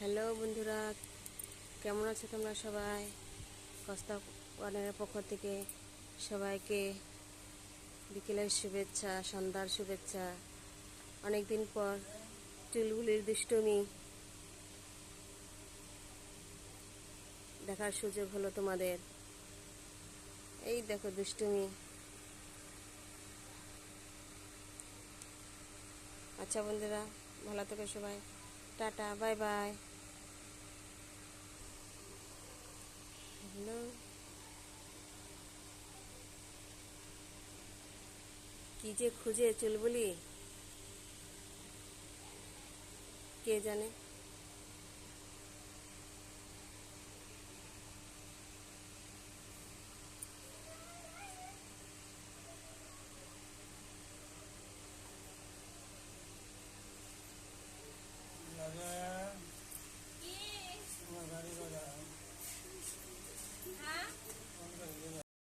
Hello বন্ধুরা, কেমন আছো তোমরা সবাই? কস্তা ওয়ানের পক্ষ থেকে সবাইকে বিকেলের শুভেচ্ছা, সন্ধ্যার শুভেচ্ছা। অনেকদিন পর চুলবুলির দুষ্টুমি দেখার সুযোগ হলো তোমাদের। এই দেখো দুষ্টুমি। আচ্ছা বন্ধুরা, ভালো থেকো সবাই। Tata, bye bye. হ্যালো, কি যে খুঁজে চুলবুলি কে জানে।